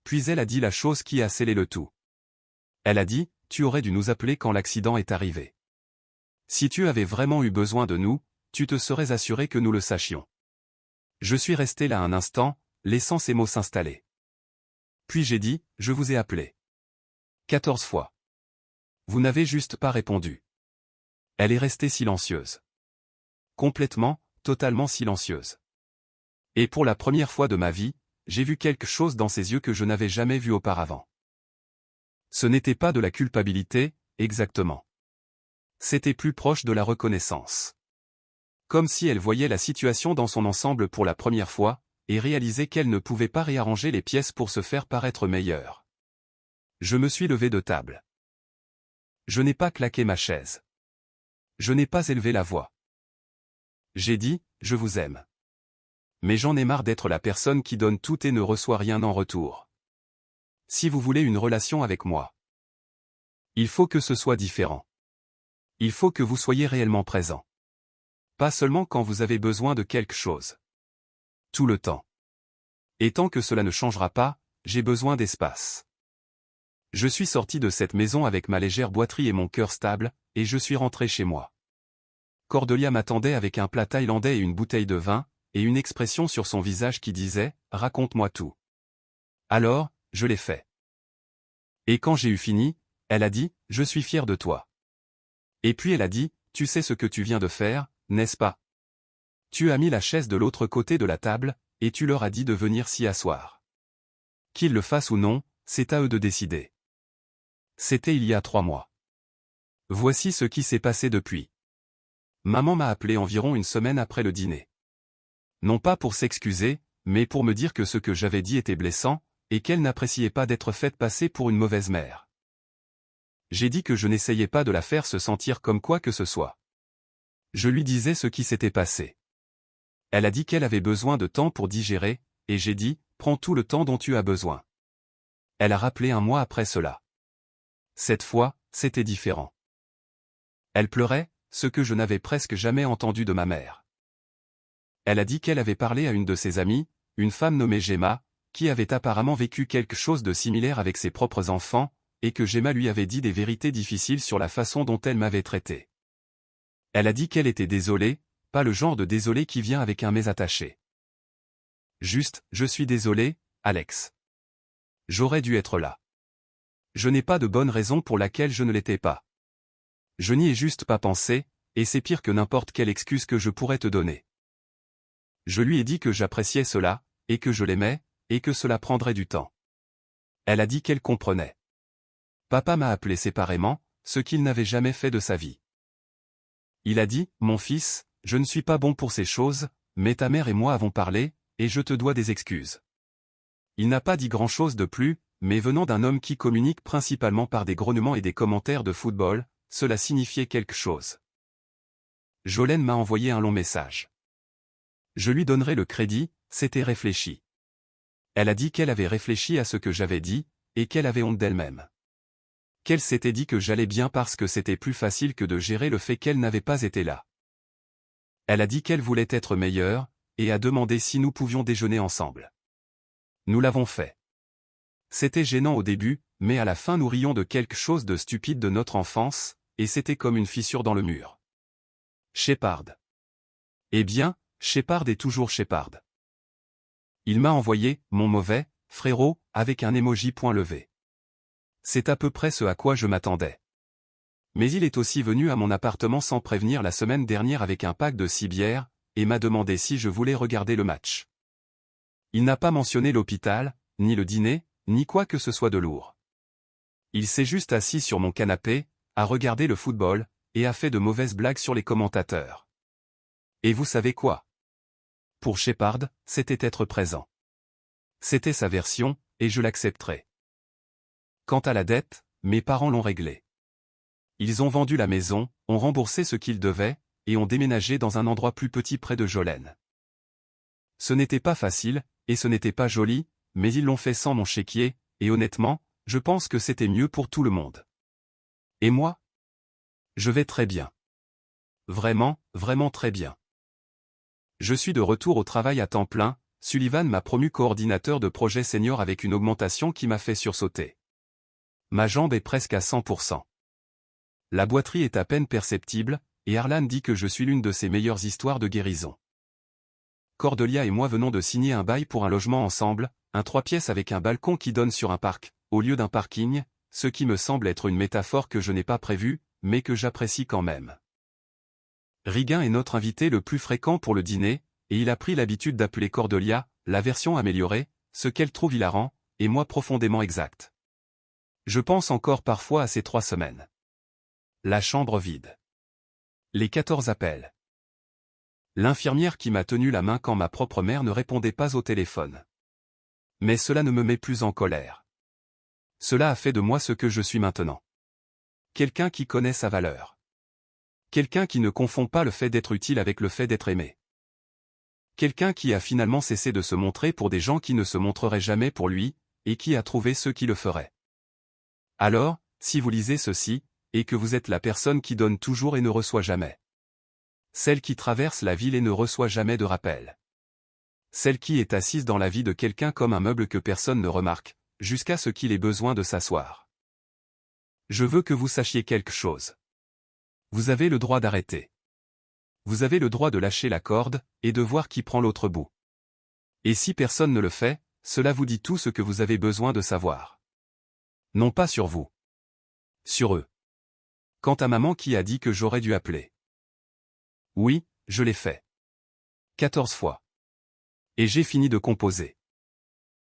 Puis elle a dit la chose qui a scellé le tout. Elle a dit, tu aurais dû nous appeler quand l'accident est arrivé. Si tu avais vraiment eu besoin de nous, tu te serais assuré que nous le sachions. Je suis resté là un instant, laissant ces mots s'installer. Puis j'ai dit, je vous ai appelé. 14 fois. Vous n'avez juste pas répondu. Elle est restée silencieuse. Complètement, totalement silencieuse. Et pour la première fois de ma vie, j'ai vu quelque chose dans ses yeux que je n'avais jamais vu auparavant. Ce n'était pas de la culpabilité, exactement. C'était plus proche de la reconnaissance. Comme si elle voyait la situation dans son ensemble pour la première fois, et réalisait qu'elle ne pouvait pas réarranger les pièces pour se faire paraître meilleure. Je me suis levé de table. Je n'ai pas claqué ma chaise. Je n'ai pas élevé la voix. J'ai dit, je vous aime. Mais j'en ai marre d'être la personne qui donne tout et ne reçoit rien en retour. Si vous voulez une relation avec moi, il faut que ce soit différent. Il faut que vous soyez réellement présent. Pas seulement quand vous avez besoin de quelque chose. Tout le temps. Et tant que cela ne changera pas, j'ai besoin d'espace. Je suis sorti de cette maison avec ma légère boiterie et mon cœur stable, et je suis rentré chez moi. Cordelia m'attendait avec un plat thaïlandais et une bouteille de vin, et une expression sur son visage qui disait « Raconte-moi tout ». Alors, je l'ai fait. Et quand j'ai eu fini, elle a dit « Je suis fière de toi ». Et puis elle a dit « Tu sais ce que tu viens de faire, n'est-ce pas ? Tu as mis la chaise de l'autre côté de la table, et tu leur as dit de venir s'y asseoir. Qu'ils le fassent ou non, c'est à eux de décider. C'était il y a 3 mois. Voici ce qui s'est passé depuis. Maman m'a appelé environ une semaine après le dîner. Non pas pour s'excuser, mais pour me dire que ce que j'avais dit était blessant, et qu'elle n'appréciait pas d'être faite passer pour une mauvaise mère. J'ai dit que je n'essayais pas de la faire se sentir comme quoi que ce soit. Je lui disais ce qui s'était passé. Elle a dit qu'elle avait besoin de temps pour digérer, et j'ai dit, prends tout le temps dont tu as besoin. Elle a rappelé un mois après cela. Cette fois, c'était différent. Elle pleurait, ce que je n'avais presque jamais entendu de ma mère. Elle a dit qu'elle avait parlé à une de ses amies, une femme nommée Gemma, qui avait apparemment vécu quelque chose de similaire avec ses propres enfants, et que Gemma lui avait dit des vérités difficiles sur la façon dont elle m'avait traité. Elle a dit qu'elle était désolée, pas le genre de désolé qui vient avec un mais attaché. Juste, je suis désolé, Alex. J'aurais dû être là. Je n'ai pas de bonne raison pour laquelle je ne l'étais pas. Je n'y ai juste pas pensé, et c'est pire que n'importe quelle excuse que je pourrais te donner. Je lui ai dit que j'appréciais cela, et que je l'aimais, et que cela prendrait du temps. Elle a dit qu'elle comprenait. Papa m'a appelé séparément, ce qu'il n'avait jamais fait de sa vie. Il a dit, mon fils, je ne suis pas bon pour ces choses, mais ta mère et moi avons parlé, et je te dois des excuses. Il n'a pas dit grand-chose de plus, mais venant d'un homme qui communique principalement par des grognements et des commentaires de football, cela signifiait quelque chose. Jolene m'a envoyé un long message. Je lui donnerai le crédit, c'était réfléchi. Elle a dit qu'elle avait réfléchi à ce que j'avais dit, et qu'elle avait honte d'elle-même. Qu'elle s'était dit que j'allais bien parce que c'était plus facile que de gérer le fait qu'elle n'avait pas été là. Elle a dit qu'elle voulait être meilleure, et a demandé si nous pouvions déjeuner ensemble. Nous l'avons fait. C'était gênant au début, mais à la fin nous rions de quelque chose de stupide de notre enfance, et c'était comme une fissure dans le mur. Shepard. Eh bien, Shepard est toujours Shepard. Il m'a envoyé, mon mauvais, frérot, avec un emoji point levé. C'est à peu près ce à quoi je m'attendais. Mais il est aussi venu à mon appartement sans prévenir la semaine dernière avec un pack de 6 bières, et m'a demandé si je voulais regarder le match. Il n'a pas mentionné l'hôpital, ni le dîner, ni quoi que ce soit de lourd. Il s'est juste assis sur mon canapé, a regardé le football, et a fait de mauvaises blagues sur les commentateurs. Et vous savez quoi? Pour Shepard, c'était être présent. C'était sa version, et je l'accepterai. Quant à la dette, mes parents l'ont réglée. Ils ont vendu la maison, ont remboursé ce qu'ils devaient, et ont déménagé dans un endroit plus petit près de Jolene. Ce n'était pas facile, et ce n'était pas joli, mais ils l'ont fait sans mon chéquier, et honnêtement, je pense que c'était mieux pour tout le monde. Et moi? Je vais très bien. Vraiment, vraiment très bien. Je suis de retour au travail à temps plein, Sullivan m'a promu coordinateur de projet senior avec une augmentation qui m'a fait sursauter. Ma jambe est presque à 100%. La boiterie est à peine perceptible, et Arlan dit que je suis l'une de ses meilleures histoires de guérison. Cordelia et moi venons de signer un bail pour un logement ensemble, un 3 pièces avec un balcon qui donne sur un parc, au lieu d'un parking, ce qui me semble être une métaphore que je n'ai pas prévue, mais que j'apprécie quand même. Rigain est notre invité le plus fréquent pour le dîner, et il a pris l'habitude d'appeler Cordelia, la version améliorée, ce qu'elle trouve hilarant, et moi profondément exact. Je pense encore parfois à ces 3 semaines. La chambre vide. Les 14 appels. L'infirmière qui m'a tenu la main quand ma propre mère ne répondait pas au téléphone. Mais cela ne me met plus en colère. Cela a fait de moi ce que je suis maintenant. Quelqu'un qui connaît sa valeur. Quelqu'un qui ne confond pas le fait d'être utile avec le fait d'être aimé. Quelqu'un qui a finalement cessé de se montrer pour des gens qui ne se montreraient jamais pour lui, et qui a trouvé ceux qui le feraient. Alors, si vous lisez ceci, et que vous êtes la personne qui donne toujours et ne reçoit jamais. Celle qui traverse la ville et ne reçoit jamais de rappel. Celle qui est assise dans la vie de quelqu'un comme un meuble que personne ne remarque, jusqu'à ce qu'il ait besoin de s'asseoir. Je veux que vous sachiez quelque chose. Vous avez le droit d'arrêter. Vous avez le droit de lâcher la corde, et de voir qui prend l'autre bout. Et si personne ne le fait, cela vous dit tout ce que vous avez besoin de savoir. Non pas sur vous. Sur eux. Quant à maman qui a dit que j'aurais dû appeler. Oui, je l'ai fait. 14 fois. Et j'ai fini de composer.